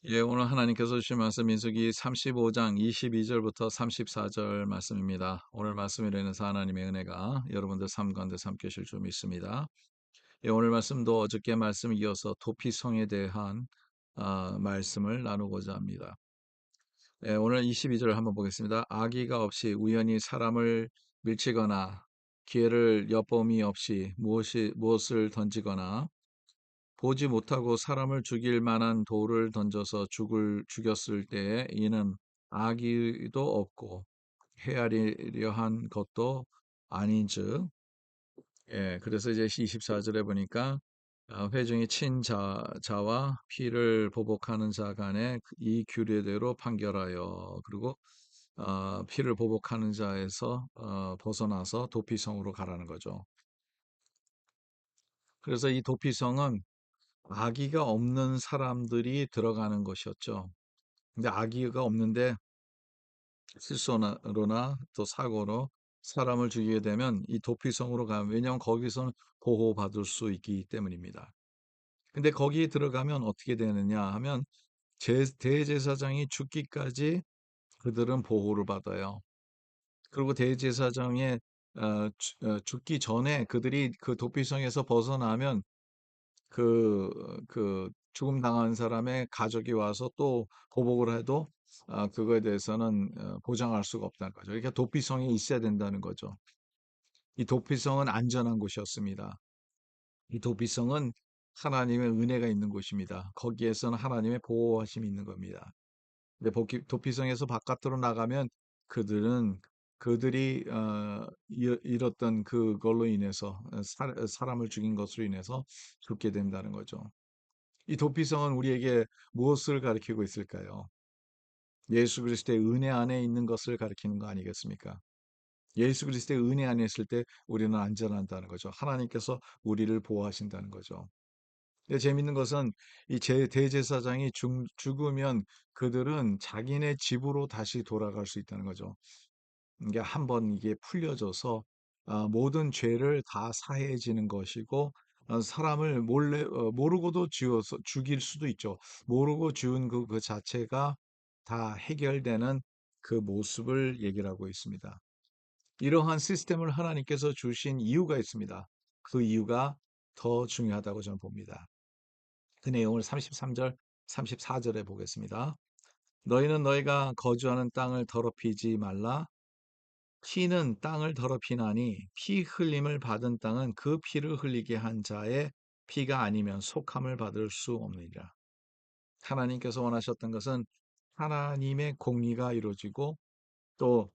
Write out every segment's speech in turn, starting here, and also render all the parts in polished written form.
예, 오늘 하나님께서 주신 말씀 민수기 35장 22절부터 34절 말씀입니다. 오늘 말씀으로 인해서 하나님의 은혜가 여러분들 삶 가운데 삼키실 줄 믿습니다. 예, 오늘 말씀도 어저께 말씀 이어서 도피성에 대한 말씀을 나누고자 합니다. 예, 오늘 22절 한번 보겠습니다. 악의가 없이 우연히 사람을 밀치거나 기회를 엿봄이 없이 무엇을 던지거나 보지 못하고 사람을 죽일 만한 돌을 던져서 죽였을 때에 이는 악의도 없고 헤아리려 한 것도 아닌즉. 예, 그래서 이제 24절에 보니까 회중이 자와 피를 보복하는 자 간에 이 규례대로 판결하여, 그리고 피를 보복하는 자에서 벗어나서 도피성으로 가라는 거죠. 그래서 이 도피성은 악의가 없는 사람들이 들어가는 것이었죠. 근데 악의가 없는데 실수로나 또 사고로 사람을 죽이게 되면 이 도피성으로 가면, 왜냐하면 거기서는 보호받을 수 있기 때문입니다. 근데 거기에 들어가면 어떻게 되느냐 하면 대제사장이 죽기까지 그들은 보호를 받아요. 그리고 대제사장의 죽기 전에 그들이 그 도피성에서 벗어나면 죽음 당한 사람의 가족이 와서 또 보복을 해도 그거에 대해서는 보장할 수가 없다는 거죠. 그러니까 도피성이 있어야 된다는 거죠. 이 도피성은 안전한 곳이었습니다. 이 도피성은 하나님의 은혜가 있는 곳입니다. 거기에서는 하나님의 보호하심이 있는 겁니다. 근데 도피성에서 바깥으로 나가면 그들은 그들이 잃었던 그걸로 인해서 사람을 죽인 것으로 인해서 죽게 된다는 거죠. 이 도피성은 우리에게 무엇을 가리키고 있을까요? 예수 그리스도의 은혜 안에 있는 것을 가리키는 거 아니겠습니까? 예수 그리스도의 은혜 안에 있을 때 우리는 안전하다는 거죠. 하나님께서 우리를 보호하신다는 거죠. 근데 재밌는 것은 이 대제사장이 죽으면 그들은 자기네 집으로 다시 돌아갈 수 있다는 거죠. 이게 한번 이게 풀려져서 모든 죄를 다 사해지는 것이고, 사람을 몰래 모르고도 지어서 죽일 수도 있죠. 모르고 지은 그 자체가 다 해결되는 그 모습을 얘기를 하고 있습니다. 이러한 시스템을 하나님께서 주신 이유가 있습니다. 그 이유가 더 중요하다고 저는 봅니다. 그 내용을 33절, 34절에 보겠습니다. 너희는 너희가 거주하는 땅을 더럽히지 말라. 피는 땅을 더럽히나니 피 흘림을 받은 땅은 그 피를 흘리게 한 자의 피가 아니면 속함을 받을 수 없느니라. 하나님께서 원하셨던 것은 하나님의 공의가 이루어지고, 또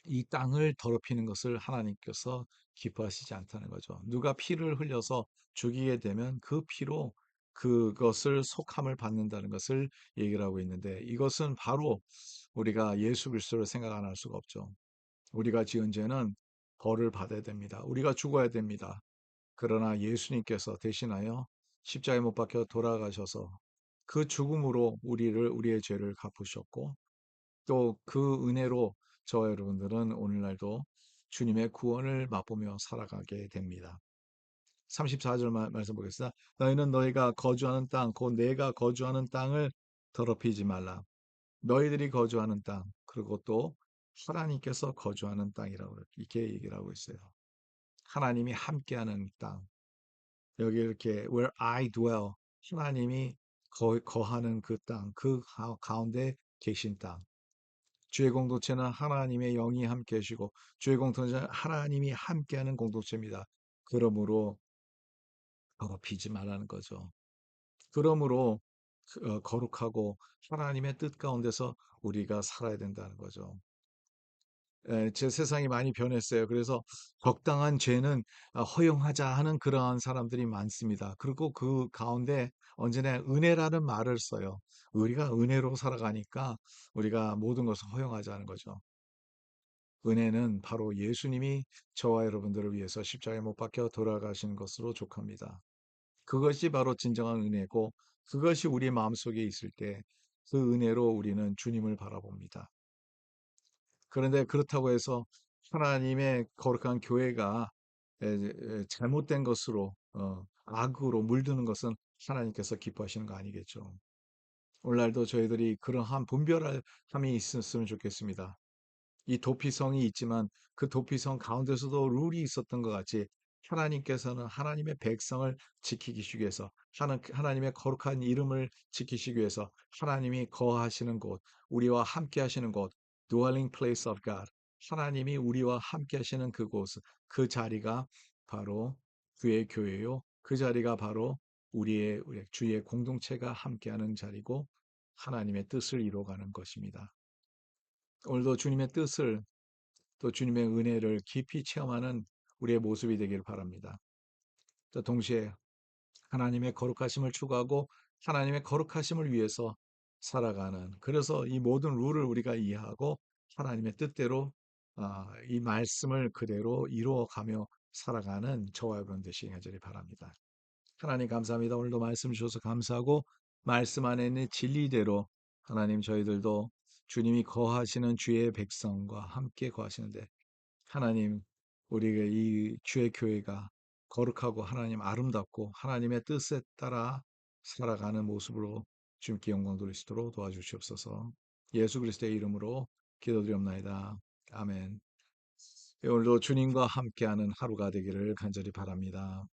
이 땅을 더럽히는 것을 하나님께서 기뻐하시지 않다는 거죠. 누가 피를 흘려서 죽이게 되면 그 피로 그것을 속함을 받는다는 것을 얘기를 하고 있는데, 이것은 바로 우리가 예수 그리스도를 생각 안 할 수가 없죠. 우리가 지은 죄는 벌을 받아야 됩니다. 우리가 죽어야 됩니다. 그러나 예수님께서 대신하여 십자가에 못 박혀 돌아가셔서 그 죽음으로 우리의 죄를 갚으셨고, 또 그 은혜로 저와 여러분들은 오늘날도 주님의 구원을 맛보며 살아가게 됩니다. 34절 말씀 보겠습니다. 너희는 너희가 거주하는 땅, 곧 내가 거주하는 땅을 더럽히지 말라. 너희들이 거주하는 땅, 그리고 또 하나님께서 거주하는 땅이라고 이렇게 얘기를 하고 있어요. 하나님이 함께하는 땅. 여기 이렇게 where I dwell, 하나님이 거하는 그 땅, 그 가운데 계신 땅. 주의 공동체는 하나님의 영이 함께 하시고, 주의 공동체는 하나님이 함께하는 공동체입니다. 그러므로 더럽히지 말라는 거죠. 그러므로 거룩하고 하나님의 뜻 가운데서 우리가 살아야 된다는 거죠. 제 세상이 많이 변했어요. 그래서 적당한 죄는 허용하자 하는 그러한 사람들이 많습니다. 그리고 그 가운데 언제나 은혜라는 말을 써요. 우리가 은혜로 살아가니까 우리가 모든 것을 허용하자는 거죠. 은혜는 바로 예수님이 저와 여러분들을 위해서 십자가에 못 박혀 돌아가신 것으로 족합니다. 그것이 바로 진정한 은혜고, 그것이 우리 마음속에 있을 때 그 은혜로 우리는 주님을 바라봅니다. 그런데 그렇다고 해서 하나님의 거룩한 교회가 잘못된 것으로, 악으로 물드는 것은 하나님께서 기뻐하시는 거 아니겠죠. 오늘날도 저희들이 그러한 분별함이 있었으면 좋겠습니다. 이 도피성이 있지만 그 도피성 가운데서도 룰이 있었던 것 같이 하나님께서는 하나님의 백성을 지키기 위해서 하나님의 거룩한 이름을 지키시기 위해서 하나님이 거하시는 곳, 우리와 함께 하시는 곳, dwelling place of God, 하나님이 우리와 함께 하시는 그곳, 그 자리가 바로 주의 교회요. 그 자리가 바로 우리 주의 공동체가 함께하는 자리고 하나님의 뜻을 이루어가는 것입니다. 오늘도 주님의 뜻을 또 주님의 은혜를 깊이 체험하는 우리의 모습이 되길 바랍니다. 또 동시에 하나님의 거룩하심을 추구하고 하나님의 거룩하심을 위해서 살아가는, 그래서 이 모든 룰을 우리가 이해하고 하나님의 뜻대로 이 말씀을 그대로 이루어가며 살아가는 저와 여러분 되시기 간절히 바랍니다. 하나님 감사합니다. 오늘도 말씀 주셔서 감사하고 말씀 안에 있는 진리대로 하나님 저희들도 주님이 거하시는 주의 백성과 함께 거하시는데 하나님, 우리가 이 주의 교회가 거룩하고 하나님 아름답고 하나님의 뜻에 따라 살아가는 모습으로 주님께 영광 돌릴 수 있도록 도와주시옵소서. 예수 그리스도의 이름으로 기도드리옵나이다. 아멘. 오늘도 주님과 함께하는 하루가 되기를 간절히 바랍니다.